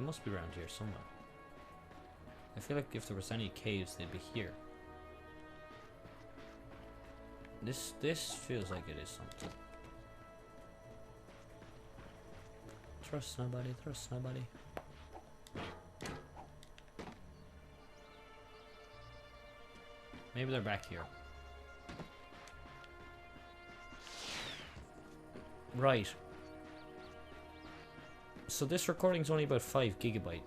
They must be around here somewhere. I feel like if there was any caves, they'd be here. This feels like it is something. Trust nobody, trust nobody. Maybe they're back here. Right. So this recording's only about 5 GB.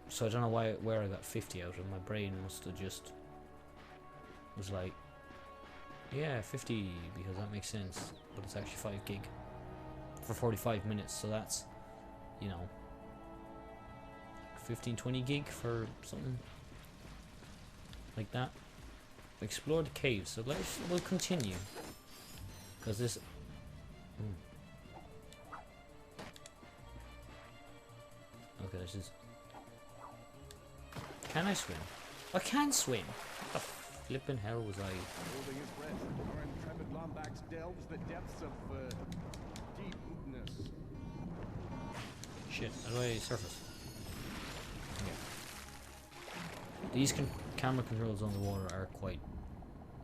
So I don't know where I got 50 out of. My brain must have just was like, yeah, 50 because that makes sense. But it's actually 5 gig for 45 minutes. So that's, you know, 15-20 gig for something like that. Explore the caves. So we'll continue because this. Okay, this is. Can I swim? I can swim. What the flippin' hell was I? Holding his breath, our intrepid Lombax delves the depths of deepness. Shit, how do I surface? Okay. These camera controls on the water are quite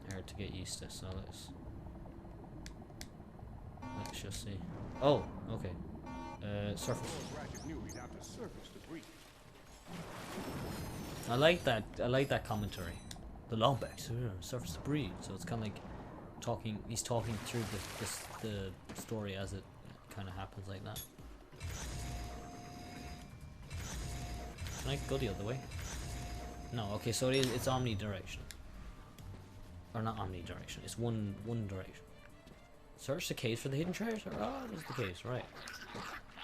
hard to get used to, so let's just see. Oh, okay. Surface. Ratchet knew he'd have to surface to breathe. I like that commentary. The Lombax, surface to breathe. So it's kind of like talking. He's talking through the story as it kind of happens like that. Can I go the other way? No. Okay, so it's omnidirectional. Or not omnidirectional. It's one direction. Search the case for the hidden treasure. Oh, there's the case, right?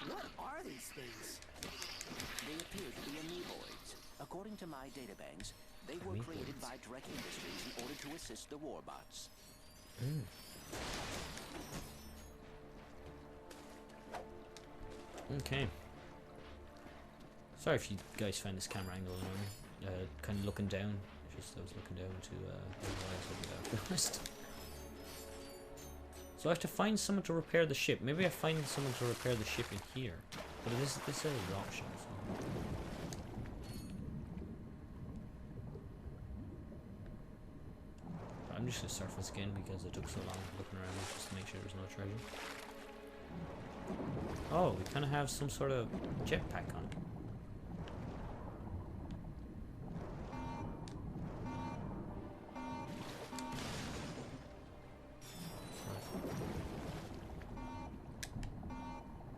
What are these things? They appear to be amoeboids. According to my databanks, they were created by Drek Industries in order to assist the warbots. Okay. Sorry if you guys find this camera angle annoying. Kind of looking down. Just I was looking down to be honest. So I have to find someone to repair the ship. Maybe I find someone to repair the ship in here. But this is an option. So. I'm just gonna surface again because it took so long looking around just to make sure there's no treasure. Oh, we kind of have some sort of jetpack on.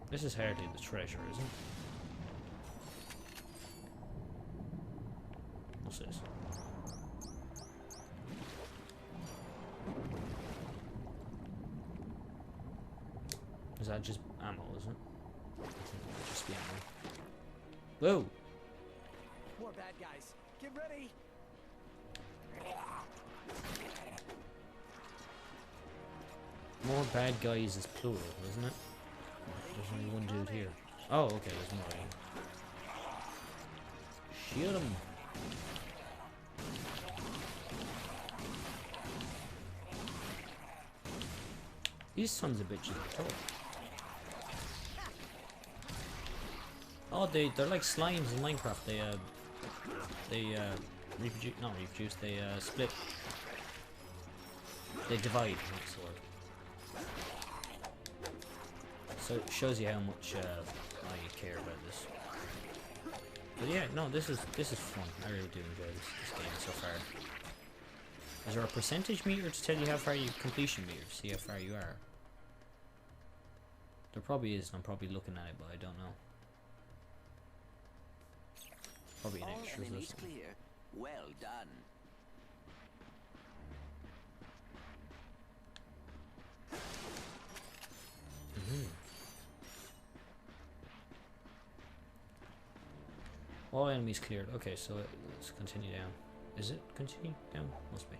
This is hardly the treasure, isn't it? What's this? Is that just ammo, isn't it? I think it might just be ammo. Whoa! More bad guys. Get ready. More bad guys is plural, isn't it? There's only one dude here. Oh, okay, there's more. Shoot him! These sons of bitches are tough. Oh, they're like slimes in Minecraft. They reproduce, not reproduce. They split. They divide. That's the word. So it shows you how much I care about this. But yeah, no, this is fun. I really do enjoy this game so far. Is there a percentage meter to tell you how far you completion meter to see how far you are? There probably is, and I'm probably looking at it, but I don't know. Probably an extra or something. Clear. Well done. All enemies cleared. Okay, so let's continue down. Is it continue down? Must be.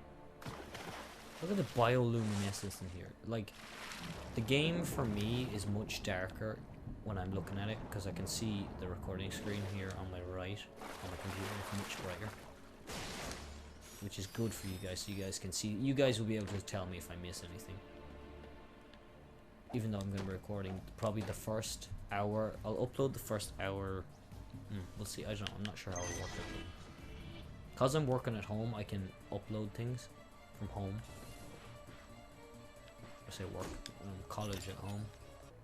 Look at the bioluminescence in here. Like, the game for me is much darker when I'm looking at it because I can see the recording screen here on my right on the computer. It's much brighter, which is good for you guys, so you guys can see. You guys will be able to tell me if I miss anything. Even though I'm going to be recording probably the first hour. I'll upload the first hour We'll see. I don't know. I'm not sure how it'll work out. Because I'm working at home, I can upload things from home. I say work. College at home.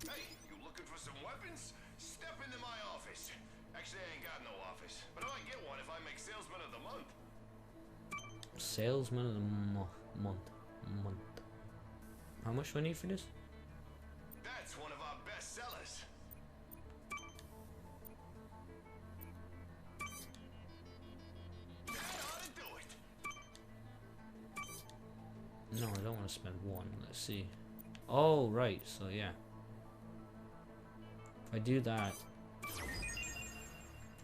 Hey, you looking for some weapons? Step into my office. Actually, I ain't got no office, but I might get one if I make salesman of the month. Salesman of the month. How much do I need for this? That's one of our best sellers. That ought to do it. No, I don't want to spend one. Let's see. Oh, right. So, yeah. If I do that...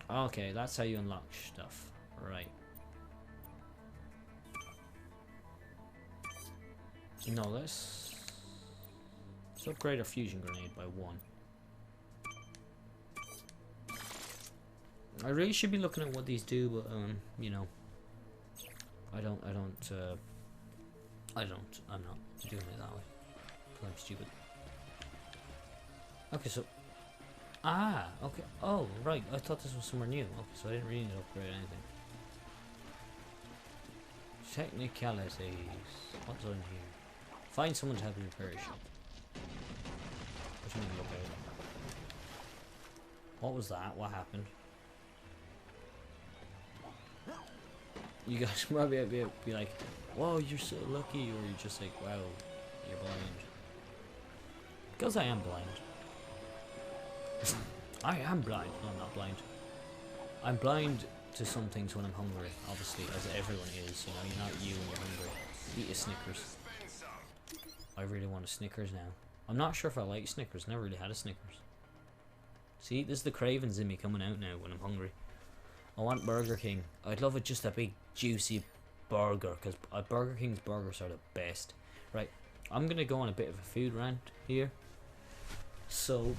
Okay, that's how you unlock stuff. Right. No, let's upgrade our fusion grenade by 1. I really should be looking at what these do, but you know, I'm not doing it that way. I'm stupid. Okay, so okay. Oh, right. I thought this was somewhere new. Okay, so I didn't really need to upgrade anything. Technicalities. What's on here? Find someone to help you repair your shop. What do you mean look at it? What was that? What happened? You guys probably be like, whoa, you're so lucky, or you're just like, wow, you're blind. Because I am blind. I am blind. No, I'm not blind. I'm blind to some things when I'm hungry, obviously, as everyone is. You know, you're not you when you're hungry. Eat a Snickers. I really want a Snickers now. I'm not sure if I like Snickers. Never really had a Snickers. See, this is the cravings in me coming out now when I'm hungry. I want Burger King. I'd love it just a big juicy burger, because Burger King's burgers are the best. Right, I'm gonna go on a bit of a food rant here. So,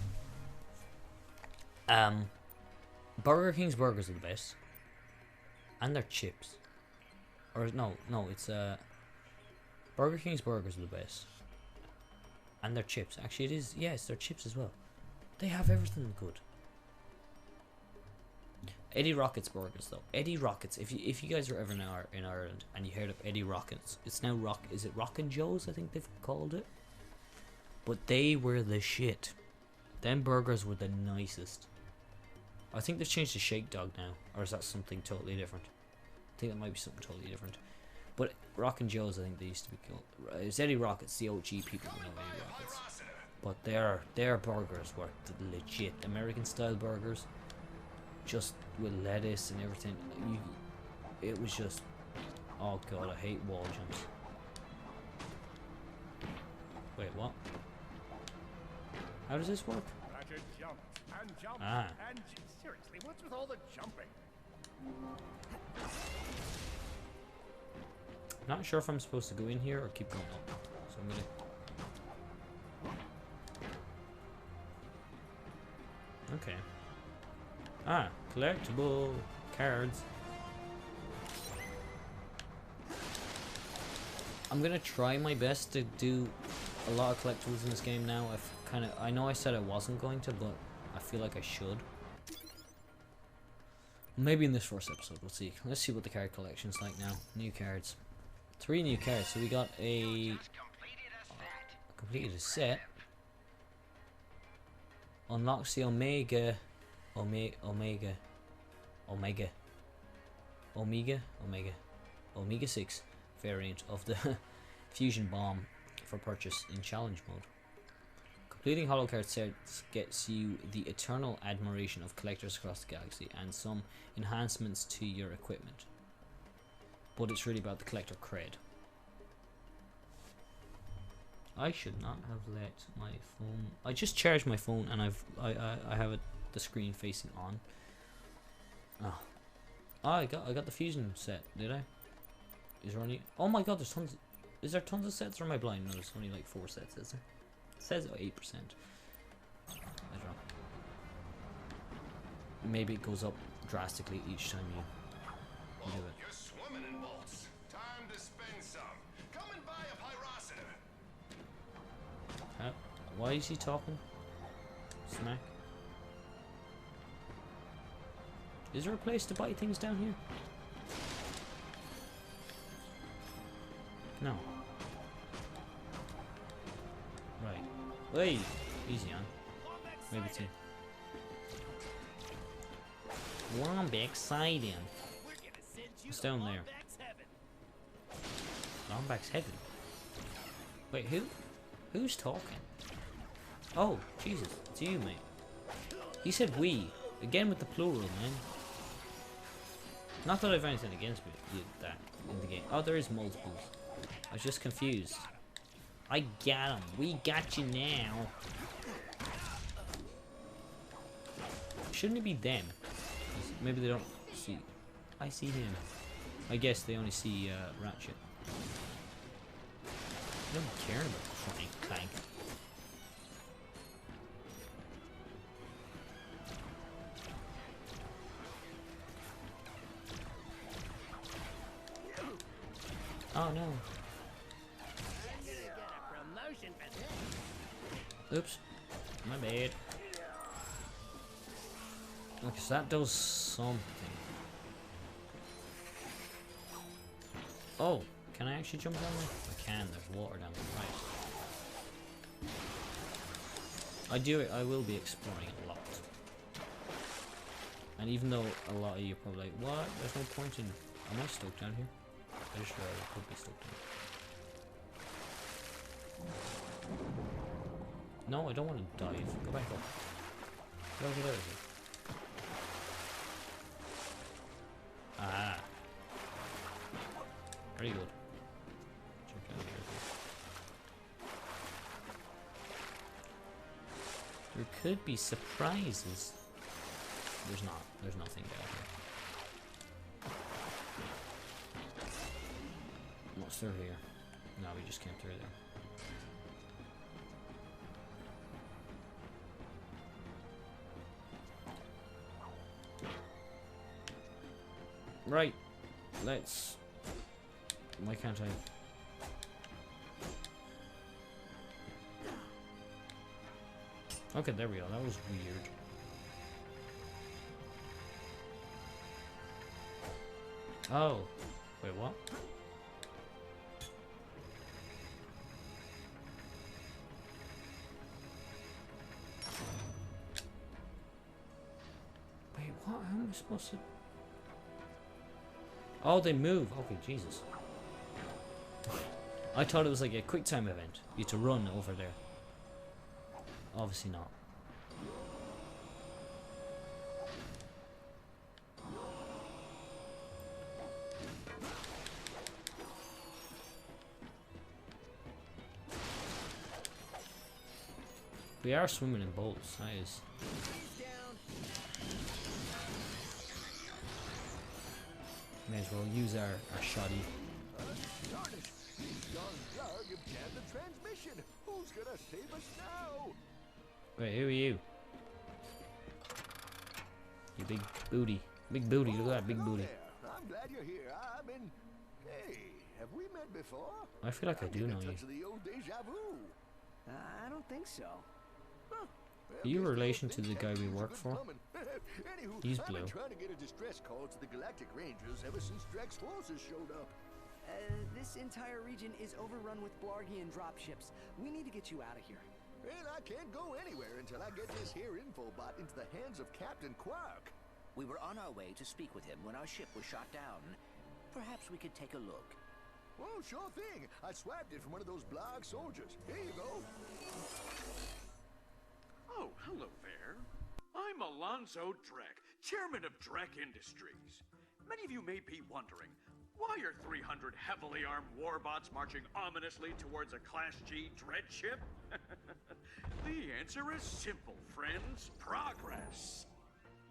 Burger King's burgers are the best, and their chips. Or no, it's Burger King's burgers are the best. And their chips. Actually, it is. Yes, their chips as well. They have everything good. Eddie Rocket's burgers, though. Eddie Rocket's. If you guys are ever in Ireland and you heard of Eddie Rocket's, it's now Is it Rockin' Joe's? I think they've called it. But they were the shit. Them burgers were the nicest. I think they've changed to Shake Dog now, or is that something totally different? I think that might be something totally different. But Rockin' Joe's, I think they used to be called. It's Eddie Rocket's, the OG people who know Eddie Rocket's. But their burgers were legit American style burgers, just with lettuce and everything. It was just, oh god, I hate wall jumps. Wait, what? How does this work? Ratchet jumps and jumps and seriously, what's with all the jumping? Not sure if I'm supposed to go in here or keep going up. So I'm gonna... Okay. Collectible cards. I'm gonna try my best to do a lot of collectibles in this game now. I know I said I wasn't going to, but I feel like I should. Maybe in this first episode, we'll see. Let's see what the card collection's like now. New cards. 3 new cards. So we got completed a set. Unlocks the Omega 6 variant of the fusion bomb for purchase in challenge mode. Completing hollow card sets gets you the eternal admiration of collectors across the galaxy and some enhancements to your equipment. But it's really about the collector cred. I should not have let my phone... I just charged my phone and I have the screen facing on. I got the fusion set, did I? Is there any... Oh my god, there's tons... Is there tons of sets or am I blind? No, there's only like 4 sets, is there? It says 8%. I don't know. Maybe it goes up drastically each time you do it. You're swimming in bolts. Time to spend some. Come and buy a pyrocitor. Why is he talking? Smack. Is there a place to buy things down here? No. Right. Hey! Easy on. Maybe two. Womback siding. What's down there? Lombax heaven. Wait, who? Who's talking? Oh, Jesus, it's you, mate. He said we. Again with the plural, man. Not that I've anything against that in the game. Oh, there is multiples. I was just confused. I got him. We got you now. Shouldn't it be them? Maybe they don't see. I see him. I guess they only see Ratchet. I don't care about Clank Clank. Oh no. Oops. My bad. Okay, so that does something. Oh, can I actually jump down there? I can, there's water down there, right. I will be exploring it a lot. And even though a lot of you are probably like, what? There's no point in... Am I stuck down here? I'm sure I could be stuck down here. No, I don't want to dive. Go back up. Get over there, is it? Ah. Very good. Check out here. There could be surprises. There's not. There's nothing down here. What's through here? No, we just came through there. Right, let's... Why can't I... Okay, there we go. That was weird. Oh. Wait, what? Wait, what? How am I supposed to... Oh, they move. Okay, Jesus. I thought it was like a quick time event. You had to run over there. Obviously not. We are swimming in boats. That is. May as well use our shoddy. The transmission. Who's gonna save us now? Wait, who are you? You big booty. Big booty, look at that big booty. There. I'm glad you're here. I've been... Hey, have we met before? I feel like I do know you. The old deja vu. I don't think so. Huh. Are you a relation to the guy we work for? Anywho, He's I've blue. been trying to get a distress call to the Galactic Rangers ever since Drax's forces showed up. This entire region is overrun with Blargian dropships. We need to get you out of here. And I can't go anywhere until I get this here infobot into the hands of Captain Quark. We were on our way to speak with him when our ship was shot down. Perhaps we could take a look. Well, sure thing. I swapped it from one of those Blarg soldiers. Here you go. Oh, hello there. I'm Alonzo Drek, chairman of Drek Industries. Many of you may be wondering, why are 300 heavily armed warbots marching ominously towards a Class G dread ship? The answer is simple, friends. Progress.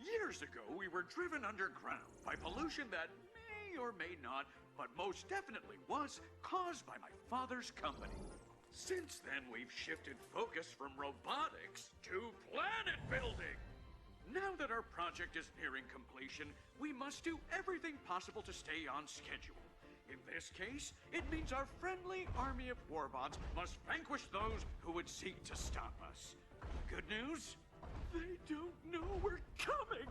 Years ago, we were driven underground by pollution that may or may not, but most definitely was, caused by my father's company. Since then, we've shifted focus from robotics to planet building. Now that our project is nearing completion, we must do everything possible to stay on schedule. In this case, it means our friendly army of warbots must vanquish those who would seek to stop us. Good news? They don't know we're coming!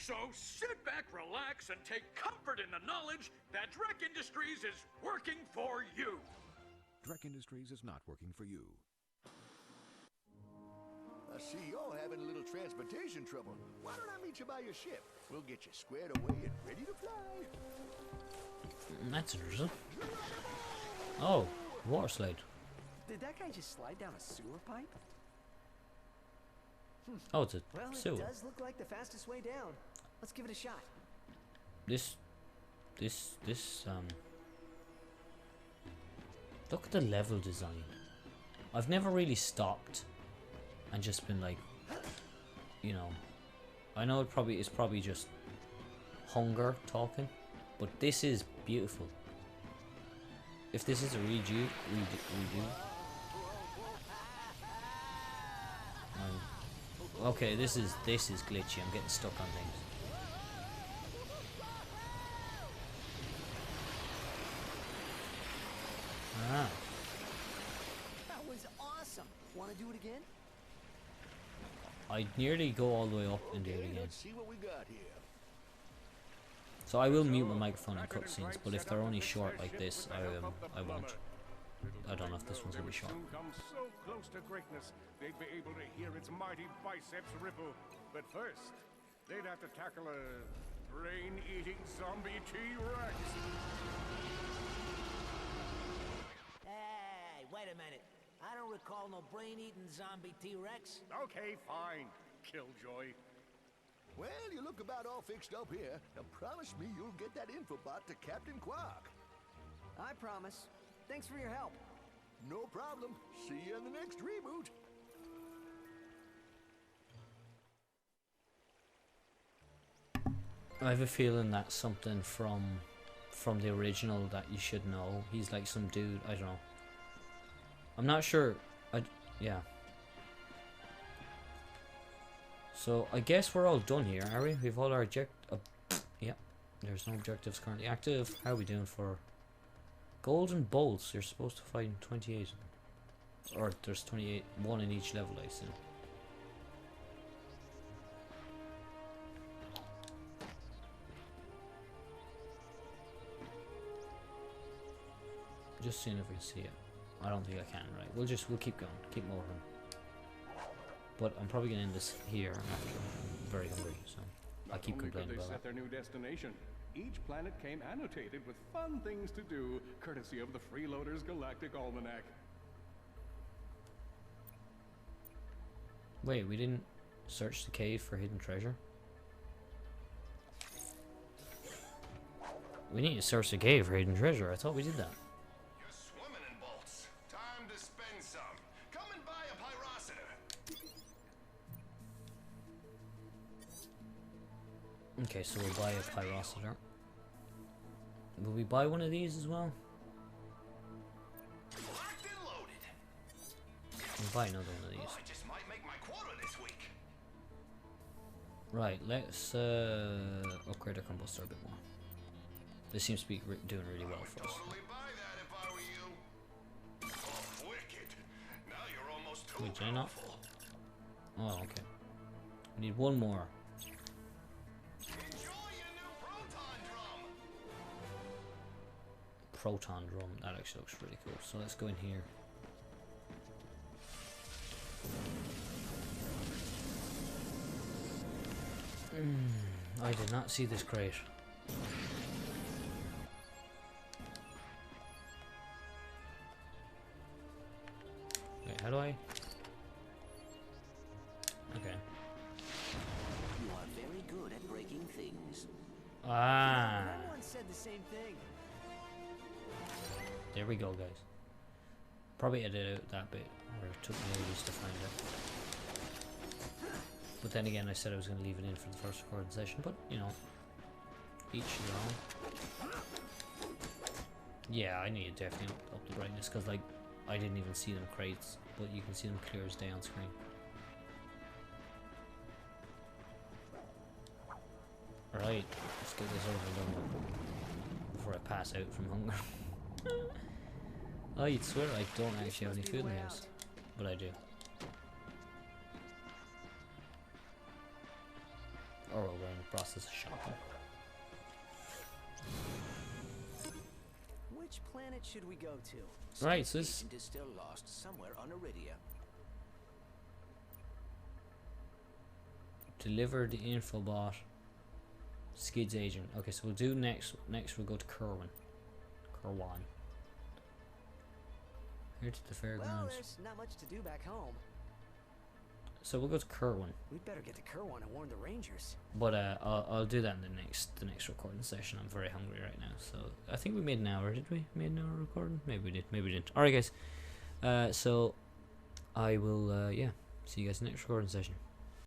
So sit back, relax, and take comfort in the knowledge that Drek Industries is working for you. Drek Industries is not working for you. I see you're having a little transportation trouble. Why don't I meet you by your ship? We'll get you squared away and ready to fly. That's interesting. Oh, water slide. Did that guy just slide down a sewer pipe? Oh, it's a Well, sewer. it does look like the fastest way down. Let's give it a shot. This, look at the level design. I've never really stopped and just been like, you know, I know it's probably just hunger talking, but this is beautiful. If this is a redo. Okay, this is glitchy. I'm getting stuck on things. Ah. That was awesome. Want to do it again? I'd nearly go all the way up and do it again. Let's see what we got here. So I will mute my microphone in cutscenes, but if they're only short like this, I won't. I don't know if this one's gonna be short. Soon come so close to greatness, they'd be able to hear its mighty biceps ripple. But first, they'd have to tackle a brain-eating zombie T-Rex. Hey, wait a minute. I don't recall no brain-eating zombie T-Rex. Okay, fine, Killjoy. Well, you look about all fixed up here. Now promise me you'll get that infobot to Captain Quark. I promise. Thanks for your help. No problem. See you in the next reboot. I have a feeling that's something from the original that you should know. He's like some dude. I don't know. I'm not sure. Yeah. So I guess we're all done here, are we? We've all our yeah. There's no objectives currently active. How are we doing for golden bolts? You're supposed to find 28, or there's 28, one in each level, I assume. Just seeing if we can see it. I don't think I can. Right, we'll keep going, keep moving. But I'm probably gonna end this here after I'm very hungry, so I keep complaining Not only could they about set that. their new destination, each planet came annotated with fun things to do, courtesy of the Freeloaders Galactic Almanac. Wait, we didn't search the cave for hidden treasure? We need to search the cave for hidden treasure. I thought we did that. You're swimming in bolts. Time to spend some. Come and buy a pyrocitor. Okay, so we'll buy a pyrocitor. Will we buy one of these as well? Locked and loaded. We'll buy another one of these. Oh, I just might make my quota this week. Right, let's upgrade our combustor a bit more. This seems to be doing really well for us. Totally buy that if I were you. Oh, wicked. Now you're almost too Wait, did I not? powerful. Oh, okay. We need one more. Enjoy your new proton drum. Proton drum. That actually looks really cool. So let's go in here. I did not see this crate. Wait, how do I? Okay. You are very good at breaking things. Ah. Everyone said the same thing. There we go, guys. Probably edit out that bit, or it took me ages to find it. But then again, I said I was going to leave it in for the first recording session, but, you know, each their own. Yeah, I need to definitely up the brightness, because, like, I didn't even see them crates, but you can see them clear as day on screen. Alright, let's get this over and done with before I pass out from hunger. Oh, you'd swear I don't actually have any food in the house, but I do. Or we're in the process of shopping. Which planet should we go to? Right, so this Agent is still lost somewhere on Iridia. deliver the infobot. Skid's agent. Okay, so we'll do next we'll go to Kerwin. Here to the Well, fairgrounds. there's not much to do back home. So we'll go to Kerwin. We'd better get to Kerwin and warn the Rangers. But I'll do that in the next recording session. I'm very hungry right now. So I think we made an hour, did we? Made an hour recording? Maybe we did, maybe we didn't. Alright guys. So I will yeah, see you guys in the next recording session.